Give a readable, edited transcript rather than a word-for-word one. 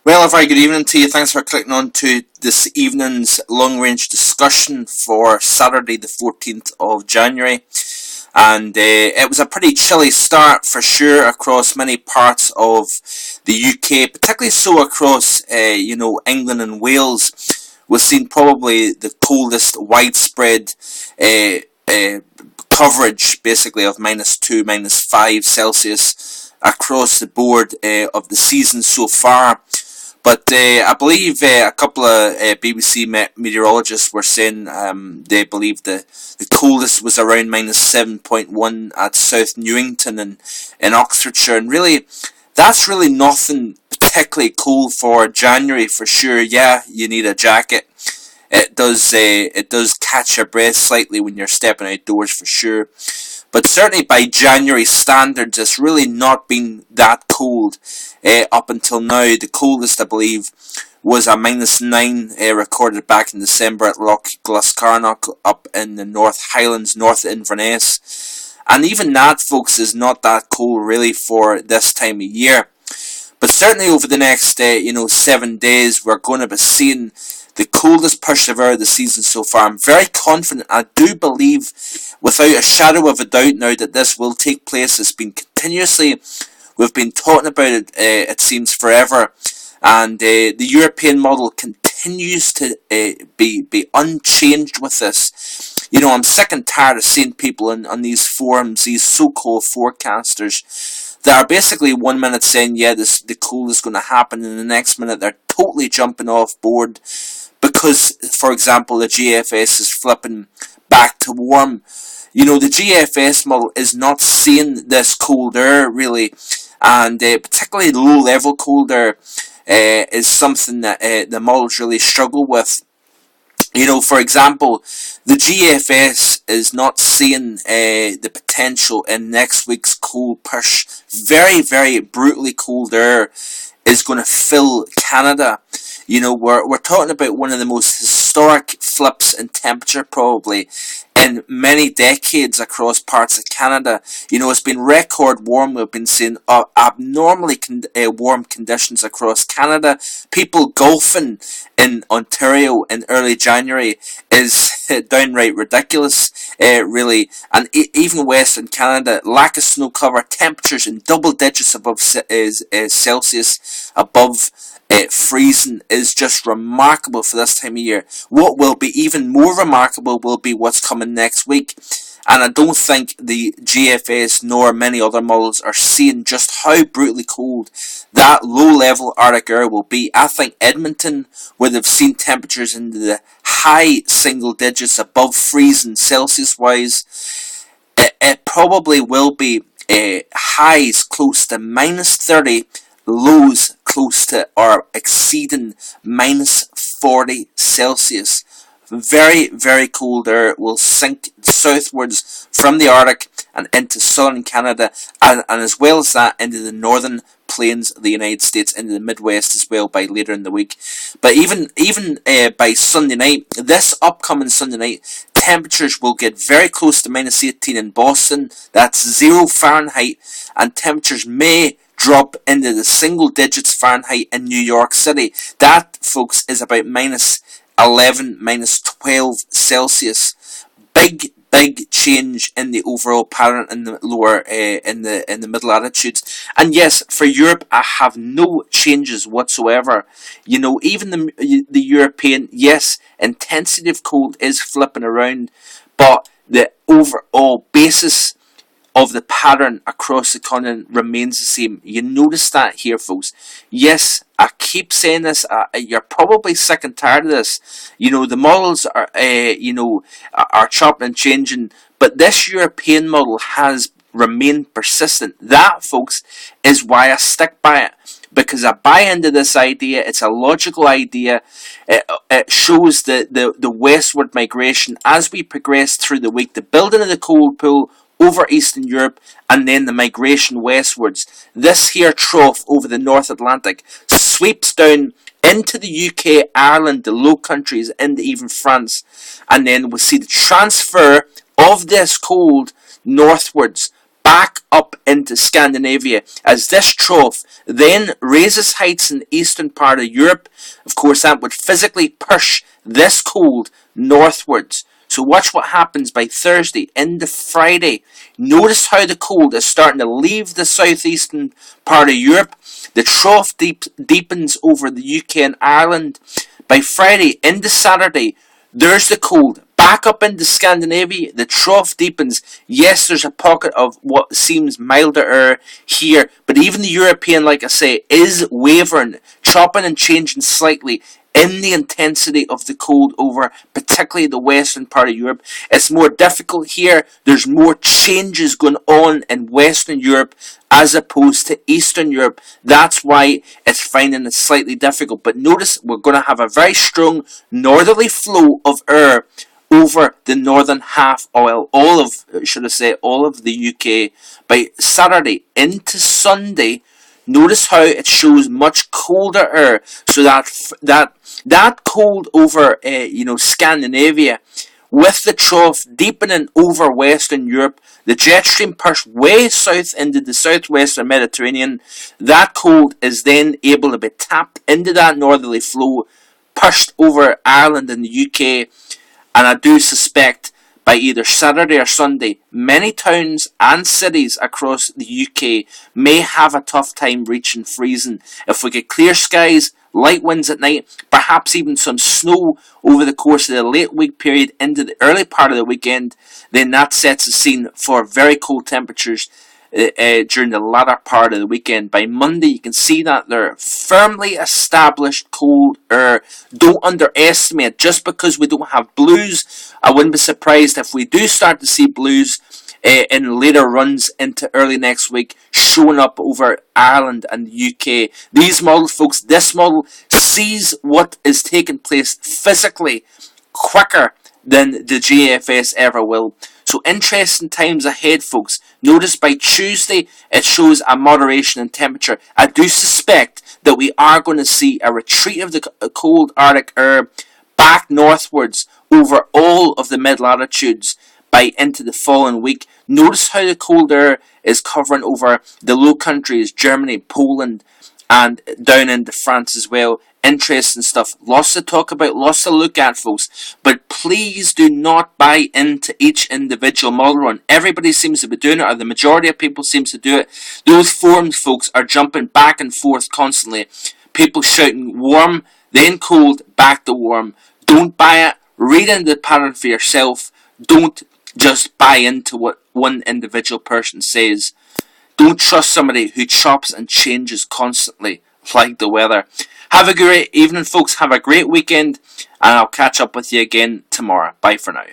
Well, a very good evening to you. Thanks for clicking on to this evening's long range discussion for Saturday, the 14th of January. And it was a pretty chilly start for sure across many parts of the UK, particularly so across, England and Wales. We've seen probably the coldest widespread uh, uh, coverage, basically, of -2, -5 Celsius across the board of the season so far. But I believe a couple of BBC meteorologists were saying they believe the coldest was around -7.1 at South Newington in Oxfordshire. And really, that's really nothing particularly cold for January for sure. Yeah, you need a jacket. It does catch your breath slightly when you're stepping outdoors for sure. But certainly by January standards, it's really not been that cold up until now. The coldest, I believe, was a -9 recorded back in December at Loch Glascarnock up in the North Highlands, north of Inverness. And even that, folks, is not that cold really for this time of year. But certainly over the next, 7 days, we're going to be seeing the coldest push of the season so far. I'm very confident. I do believe, without a shadow of a doubt now, that this will take place. It's been continuously, we've been talking about it, it seems forever. And the European model continues to be unchanged with this. I'm sick and tired of seeing people on these forums, these so-called forecasters, that are basically 1 minute saying, yeah, the cold is going to happen, and the next minute they're totally jumping off board because, for example, the GFS is flipping back to warm. The GFS model is not seeing this cold air, really, and particularly low-level cold air is something that the models really struggle with. For example, the GFS is not seeing the potential in next week's cold push. Very, very brutally cold air is going to fill Canada. We're talking about one of the most historic flips in temperature probably in many decades across parts of Canada. It's been record warm. We've been seeing abnormally warm conditions across Canada. People golfing in Ontario in early January is downright ridiculous, really. And even Western Canada, lack of snow cover, temperatures in double digits above Celsius, above freezing is just remarkable for this time of year. What will be even more remarkable will be what's coming next week. And I don't think the GFS nor many other models are seeing just how brutally cold that low-level Arctic air will be. I think Edmonton would have seen temperatures into the high single digits above freezing Celsius-wise. It probably will be highs close to -30, lows close to or exceeding -40 Celsius. Very, very cold air will sink southwards from the Arctic and into southern Canada, and as well as that into the northern plains of the United States, into the Midwest as well by later in the week. But even by Sunday night, this upcoming Sunday night, temperatures will get very close to -18 in Boston. That's 0 Fahrenheit, and temperatures may drop into the single digits Fahrenheit in New York City. That, folks, is about -11, -12 Celsius. Big change in the overall pattern in the lower, in the middle latitudes. And yes, for Europe, I have no changes whatsoever. Even the European, yes, intensity of cold is flipping around, but the overall basis of the pattern across the continent remains the same. You notice that here, folks. Yes, I keep saying this. You're probably sick and tired of this. The models are chopping and changing, but this European model has remained persistent. That, folks, is why I stick by it. Because I buy into this idea. It's a logical idea. It shows the westward migration as we progress through the week. The building of the cold pool over Eastern Europe, and then the migration westwards. This here trough over the North Atlantic sweeps down into the UK, Ireland, the Low Countries, and even France. And then we'll see the transfer of this cold northwards back up into Scandinavia as this trough then raises heights in the eastern part of Europe. Of course, that would physically push this cold northwards. So watch what happens by Thursday into Friday. Notice how the cold is starting to leave the southeastern part of Europe. The trough deepens over the UK and Ireland. By Friday into Saturday, there's the cold. Back up into Scandinavia, the trough deepens. Yes, there's a pocket of what seems milder air here, but even the European, like I say, is wavering, chopping and changing slightly in the intensity of the cold over particularly the western part of Europe. It's more difficult here. There's more changes going on in Western Europe as opposed to Eastern Europe. That's why it's finding it slightly difficult. But notice we're going to have a very strong northerly flow of air over the northern half, all of the UK. By Saturday into Sunday, notice how it shows much colder air. So that cold over Scandinavia, with the trough deepening over Western Europe, the jet stream pushed way south into the southwestern Mediterranean. That cold is then able to be tapped into that northerly flow, pushed over Ireland and the UK, and I do suspect by either Saturday or Sunday, many towns and cities across the UK may have a tough time reaching freezing. If we get clear skies, light winds at night, perhaps even some snow over the course of the late week period into the early part of the weekend, then that sets the scene for very cold temperatures during the latter part of the weekend. By Monday, you can see that they're firmly established cold air. Don't underestimate, just because we don't have blues, I wouldn't be surprised if we do start to see blues in later runs into early next week, showing up over Ireland and the UK. These models, folks, this model sees what is taking place physically quicker than the GFS ever will. So interesting times ahead, folks. Notice by Tuesday it shows a moderation in temperature. I do suspect that we are going to see a retreat of the cold Arctic air back northwards over all of the mid-latitudes by into the following week. Notice how the cold air is covering over the Low Countries, Germany, Poland, and down into France as well. Interesting stuff. Lots to talk about, lots to look at, folks. But please do not buy into each individual model run. Everybody seems to be doing it, or the majority of people seems to do it. Those forums, folks, are jumping back and forth constantly. People shouting warm, then cold, back to warm. Don't buy it. Read into the pattern for yourself. Don't just buy into what one individual person says. Don't trust somebody who chops and changes constantly, like the weather. Have a great evening, folks. Have a great weekend, and I'll catch up with you again tomorrow. Bye for now.